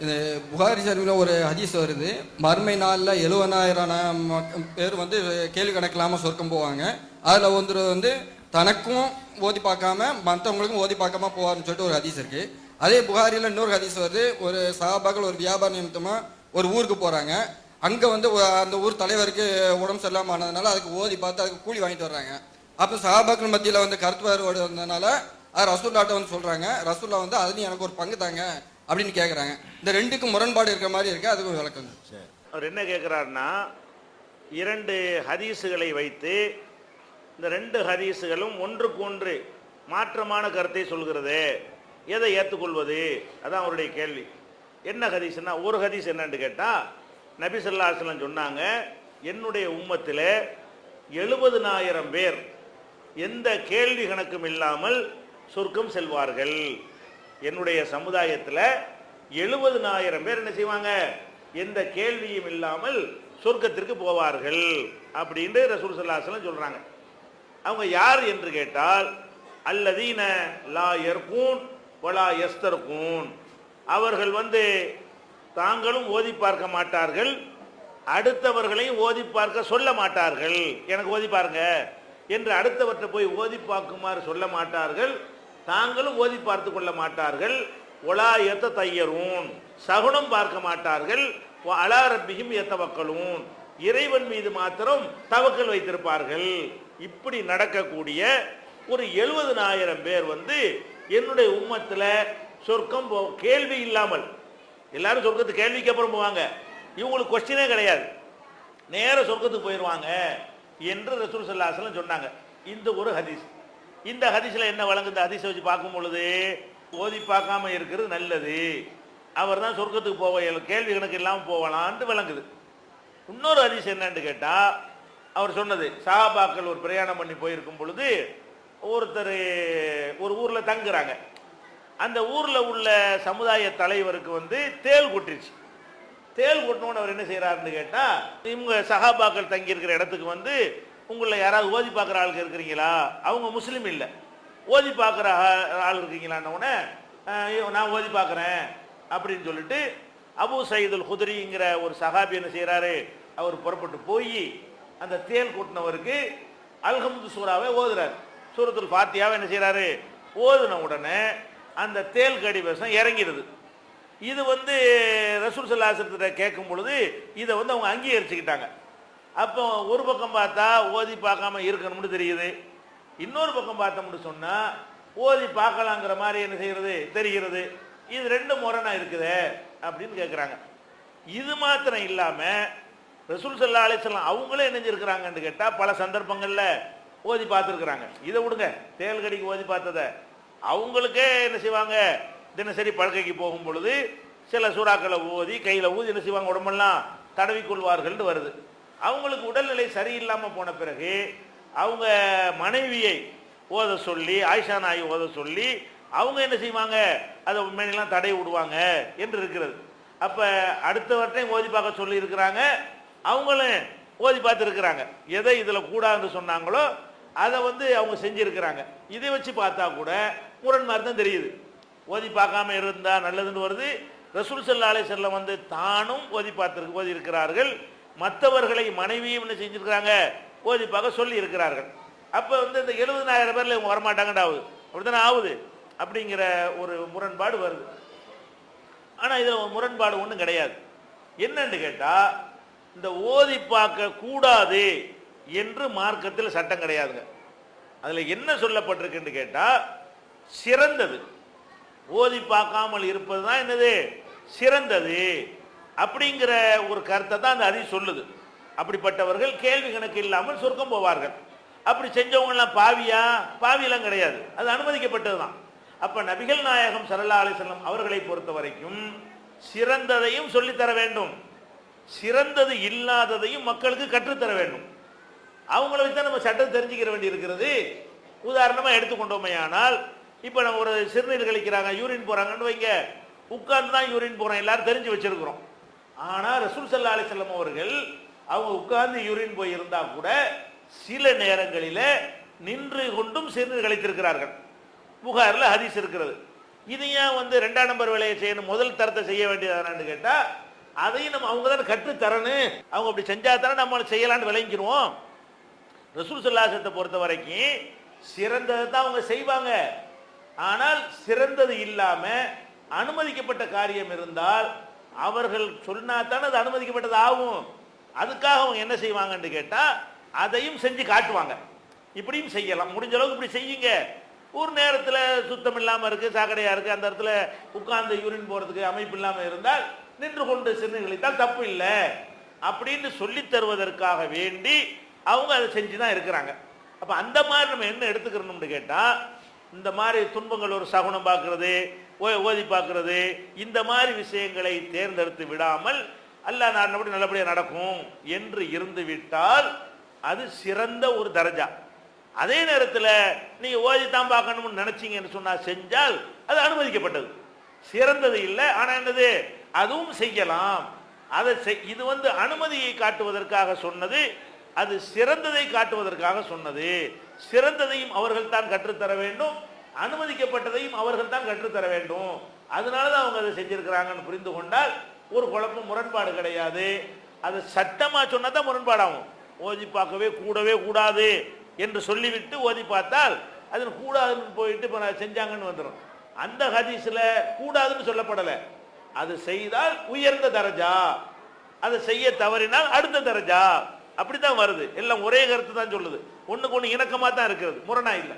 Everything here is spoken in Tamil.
இது புகாரி ஷரீஃபில் ஒரு ஹதீஸ் வருது, மறுமை நாளில் 70,000 பேர் வந்து கேள்வி கணக்கில்லாமல் சொர்க்கம் போவாங்க. அதில் ஒருத்தர் வந்து தனக்கும் ஓதி பார்க்காம மற்றவங்களுக்கும் ஓதி பார்க்காம போவார்னு சொல்லிட்டு ஒரு ஹதீஸ் இருக்குது. அதே புகாரியில் இன்னொரு ஹதீஸ் வருது, ஒரு சஹாபாக்கள் ஒரு வியாபார நிமித்தமாக ஒரு ஊருக்கு போகிறாங்க. அங்கே வந்து அந்த ஊர் தலைவருக்கு உடம்பு சரியில்லாமல் ஆனதுனால அதுக்கு ஓதி பார்த்து அதுக்கு கூலி வாங்கிட்டு வர்றாங்க. அப்போ சஹாபாக்கள் மத்தியில் வந்து கருத்து வேறுபாடு வந்ததுனால அது ரசூல்லாட்ட வந்து சொல்கிறாங்க. ரசூல்லா வந்து அதுலேயும் எனக்கு ஒரு பங்கு தாங்க அப்படின்னு கேட்குறாங்க. இந்த ரெண்டுக்கும் முரண்பாடு இருக்கிற மாதிரி இருக்கு, அதுக்கும் விளக்குங்க. அவர் என்ன கேட்குறாருன்னா, 2 ஹதீஸுகளை வைத்து இந்த 2 ஹதீஸுகளும் ஒன்றுக்கு ஒன்று மாற்றமான கருத்தை சொல்கிறது, எதை ஏற்றுக்கொள்வது? அதான் அவருடைய கேள்வி. என்ன ஹதீஸ்னா, ஒரு ஹதீஸ் என்னன்னு கேட்டால், நபி ஸல்லல்லாஹு அலைஹி வஸல்லம் சொன்னாங்க, என்னுடைய உம்மத்தில் 70,000 பேர் எந்த கேள்வி கணக்கும் இல்லாமல் சொர்க்கம் செல்வார்கள். என்னுடைய சமுதாயத்தில் 70,000 பேர் என்ன செய்வாங்க, எந்த கேள்வியும் இல்லாமல் சொர்க்கத்திற்கு போவார்கள் அப்படின்னு ரசூல் ஸல்லல்லாஹு அலைஹி வஸல்லம் சொல்றாங்க. அவங்க யார் என்று கேட்டால், அல்லதீன லா யர்கூன் வலா யஸ்தர்கூன், அவர்கள் வந்து தாங்களும் ஓதி பார்க்க மாட்டார்கள், அடுத்தவர்களையும் ஓதி பார்க்க சொல்ல மாட்டார்கள். எனக்கு ஓதி பாருங்க என்று அடுத்தவற்றை போய் ஓதி பார்க்குமாறு சொல்ல மாட்டார்கள், தாங்களும் ஓதி பார்த்து கொள்ள மாட்டார்கள். ஒலா எத்த தையரும், சகுனம் பார்க்க மாட்டார்கள். அலா ரப்பிஹிம் யத்தவக்கலூன், இறைவன் மீது மாத்திரம் தவக்கல் வைத்திருப்பார்கள். இப்படி நடக்கக்கூடிய ஒரு 70,000 பேர் வந்து என்னுடைய உம்மத்தில் சொர்க்கம் கேள்வி இல்லாமல், எல்லாரும் சொர்க்கத்துக்கு கேள்விக்கு அப்புறம் போவாங்க, இவங்களுக்கு கொஸ்டினே கிடையாது, நேர சொர்க்கத்துக்கு போயிடுவாங்க என்று ரசூல் ஸல்லல்லாஹு அலைஹி வஸல்லம் சொன்னாங்க. இந்த ஒரு ஹதீஸ். இந்த ஹதீஸில் என்ன வழங்குது? ஹதீஸை வச்சு பார்க்கும் பொழுது ஓதி பார்க்காம இருக்கிறது நல்லது, அவர் தான் சொர்க்கத்துக்கு போவ கேள்வி கணக்கு இல்லாமல் போகலான்ட்டு விளங்குது. இன்னொரு ஹதீஸ் என்னன்னு கேட்டால், அவர் சொன்னது, சஹாபாக்கள் ஒரு பிரயாணம் பண்ணி போயிருக்கும் பொழுது ஒருத்தர் ஒரு ஊரில் தங்குறாங்க. அந்த ஊரில் உள்ள சமுதாய தலைவருக்கு வந்து தேள் கொட்டிருச்சு. தேள் கொட்டினோன்னு அவர் என்ன செய்கிறாருன்னு கேட்டால், இவங்க சஹாபாக்கள் தங்கியிருக்கிற இடத்துக்கு வந்து, உங்களில் யாராவது ஓதி பார்க்குற ஆளுக்கு இருக்கிறீங்களா? அவங்க முஸ்லீம் இல்லை, ஓதி பார்க்குற ஆள் இருக்கீங்களான்னொடனே, நான் ஓதி பார்க்குறேன் அப்படின்னு சொல்லிட்டு அபூ சயீதுல் குத்ரிங்கிற ஒரு சஹாபி என்ன செய்கிறாரு, அவர் புறப்பட்டு போய் அந்த தேள் கொட்டினவருக்கு அல்ஹம்து சூராவை ஓதுறாரு. சூரத்துல் ஃபாத்தியாவை என்ன செய்கிறாரு, ஓதுன உடனே அந்த தேள் கடி விஷம் இறங்கிடுது. இது வந்து ரசூல் ஸல்லல்லாஹு அலைஹி வஸல்லம் கேட்கும் பொழுது இதை வந்து அவங்க அங்கீகரிச்சுக்கிட்டாங்க. அப்போ ஒரு பக்கம் பார்த்தா ஓதி பார்க்காம இருக்கணும்னு தெரியுது, இன்னொரு பக்கம் பார்த்தோம்னு சொன்னால் ஓதி பார்க்கலாங்கிற மாதிரி என்ன செய்கிறது தெரிகிறது. இது 2 முரணா இருக்குதே அப்படின்னு கேட்குறாங்க. இது மாத்திரம் இல்லாமல் ரசூல் ஸல்லல்லாஹு அலைஹி வஸல்லம் அவங்களே நினைஞ்சிருக்கிறாங்கன்னு கேட்டால் பல சந்தர்ப்பங்களில் ஓதி பார்த்துருக்குறாங்க. இதை விடுங்க, தேல்கடிக்கு ஓதி பார்த்ததை அவங்களுக்கே என்ன செய்வாங்க, தினசரி படுக்கைக்கு போகும் பொழுது சில சூறாக்களை ஓதி கையில் ஊதி என்ன செய்வாங்க, உடம்பெல்லாம் தடவிக்கொள்வார்கள்னு வருது. அவங்களுக்கு உடல்நிலை சரியில்லாமல் போன பிறகு அவங்க மனைவியை ஓத சொல்லி, ஆயிஷா நாயை ஓத சொல்லி அவங்க என்ன செய்வாங்க, அதை மேலாம் தடை விடுவாங்க என்று இருக்கிறது. அப்போ அடுத்தவர்கிட்டையும் ஓதி பார்க்க சொல்லி இருக்கிறாங்க, அவங்களும் ஓதி பார்த்து இருக்கிறாங்க. எதை இதில் கூடாதுன்னு சொன்னாங்களோ அதை வந்து அவங்க செஞ்சுருக்கிறாங்க. இதை வச்சு பார்த்தா கூட முரண் மாதிரி தான் தெரியுது. ஓதி பார்க்காம இருந்தால் நல்லதுன்னு வருது. ரசூல் ஸல்லல்லாஹு அலைஹி வஸல்லம் வந்து தானும் ஓதி இருக்கிறார்கள், மற்றவர்களை மனைவியும் என்ன செஞ்சுருக்கிறாங்க, ஓதி பார்க்க சொல்லி இருக்கிறார்கள். அப்போ வந்து இந்த 70,000 பேரில் இவங்க வரமாட்டாங்கன்னு ஆகுது, அப்படி தானே ஆகுது. அப்படிங்கிற ஒரு முரண்பாடு வருது. ஆனால் இதில் ஒரு முரண்பாடு ஒன்றும் கிடையாது. என்னன்னு கேட்டால், இந்த ஓதி பார்க்க கூடாது என்று மார்க்கத்தில் சட்டம் கிடையாதுங்க. அதில் என்ன சொல்லப்பட்டிருக்குன்னு கேட்டால், சிறந்தது ஓதி பார்க்காமல் இருப்பது தான் என்னது சிறந்தது அப்படிங்கிற ஒரு கருத்தை தான் அந்த ஹதீஸ் சொல்லுது. அப்படிப்பட்டவர்கள் கேள்வி கணக்கு இல்லாமல் சொர்க்கம் போவார்கள். அப்படி செஞ்சவங்கலாம் பாவியெல்லாம் கிடையாது, அது அனுமதிக்கப்பட்டது தான். அப்போ நபிகள் நாயகம் ஸல்லல்லாஹு அலைஹி வஸல்லம் அவர்களை பொறுத்த வரைக்கும் சிறந்ததையும் சொல்லித்தர வேண்டும், சிறந்தது இல்லாததையும் மக்களுக்கு கற்றுத்தர வேண்டும். அவங்கள வச்சு தான் நம்ம சட்டம் தெரிஞ்சுக்கிற வேண்டி இருக்கிறது. உதாரணமாக எடுத்துக்கொண்டோமே ஆனால், இப்போ நம்ம ஒரு சிறுநீர் கழிக்கிறாங்க, யூரின் போகிறாங்கன்னு வைங்க, உட்கார்ந்து தான் யூரின் போகிறோம், எல்லாரும் தெரிஞ்சு வச்சிருக்கிறோம். ஆனால் ரசூல் ஸல்லல்லாஹு அலைஹி வஸல்லம் அவர்கள் அவங்க உட்கார்ந்து யூரின் போயிருந்தால் கூட சில நேரங்களில் நின்று கொண்டும் சிறுநீர் கழித்திருக்கிறார்கள். புகாரில் ஹதீஸ் இருக்கிறது. இது ஏன் வந்து 2ஆம் நம்பர் வேலையை செய்யணும், முதல் தரத்தை செய்ய வேண்டியதானு கேட்டா, அதையும் நம்ம அவங்க தானே கற்று தரணும். அவங்க அப்படி செஞ்சா தானே நம்ம செய்யலான்னு விளங்கிடுவோம். ரசூல் ஸல்லல்லாஹு அலைஹி வஸல்லம் பொறுத்த வரைக்கும் சிறந்ததை தான் அவங்க செய்வாங்க. ஆனால் சிறந்தது இல்லாம அனுமதிக்கப்பட்ட காரியம் இருந்தால் அவர்கள் சொன்னா தானே அது அனுமதிக்கப்பட்டது ஆகும். அதுக்காக அவங்க என்ன செய்வாங்கன்னு கேட்டா, அதையும் செஞ்சு காட்டுவாங்க. இப்படியும் செய்யலாம், முடிஞ்ச அளவுக்கு இப்படி செய்யுங்க. ஒரு நேரத்தில் சுத்தம் இல்லாமல் இருக்கு, சாக்கடையா இருக்கு, அந்த இடத்துல உட்கார்ந்து யூரின் போறதுக்கு அமைப்பு இல்லாமல் இருந்தால் நின்று கொண்டு சிறுநீர் தப்பு இல்லை அப்படின்னு சொல்லி தருவதற்காக வேண்டி அவங்க அதை செஞ்சு தான் இருக்கிறாங்க. அப்போ அந்த மாதிரி நம்ம என்ன எடுத்துக்கிறோம்னு கேட்டால், இந்த மாதிரி துன்பங்கள் ஒரு சகுனம் பார்க்கறது, ஓதி பார்க்கறது, இந்த மாதிரி விஷயங்களை தேர்ந்தெடுத்து விடாமல் அல்லாஹ் நாடினபடி நல்லபடியாக நடக்கும் என்று இருந்து விட்டால் அது சிறந்த ஒரு தரஜா. அதே நேரத்தில் நீங்க ஓதித்தான் பார்க்கணும்னு நினைச்சீங்கன்னு சொன்னா செஞ்சால் அது அனுமதிக்கப்பட்டது, சிறந்தது இல்லை. ஆனால் என்னது, அதுவும் செய்யலாம். அதை இது வந்து அனுமதியை காட்டுவதற்காக சொன்னது, அது சிறந்ததை காட்டுவதற்காக சொன்னது. சிறந்ததையும் அவர்கள் தான் கற்றுத்தர வேண்டும், அனுமதிக்கப்பட்டதையும் அவர்கள் தான் கற்றுத்தர வேண்டும். அதனால தான் அவங்க அதை செஞ்சிருக்கிறாங்கன்னு புரிந்து கொண்டால் ஒரு குழப்பம், முரண்பாடு கிடையாது. அது சட்டமா சொன்னா தான் முரண்பாடாகும். ஓதி பார்க்கவே கூடவே கூடாது என்று சொல்லிவிட்டு ஓதி பார்த்தால் அது கூடாதுன்னு போயிட்டு இப்போ செஞ்சாங்கன்னு வந்துடும். அந்த ஹதீஸ்ல கூடாதுன்னு சொல்லப்படலை. அது செய்தால் உயர்ந்த தரஜா, அதை செய்ய தவறினால் அடுத்த தரஜா, அப்படித்தான் வருது. எல்லாம் ஒரே கருத்து தான் சொல்லுது, ஒண்ணுக்கு ஒண்ணு இணக்கமா தான் இருக்கிறது, முரணா இல்லை.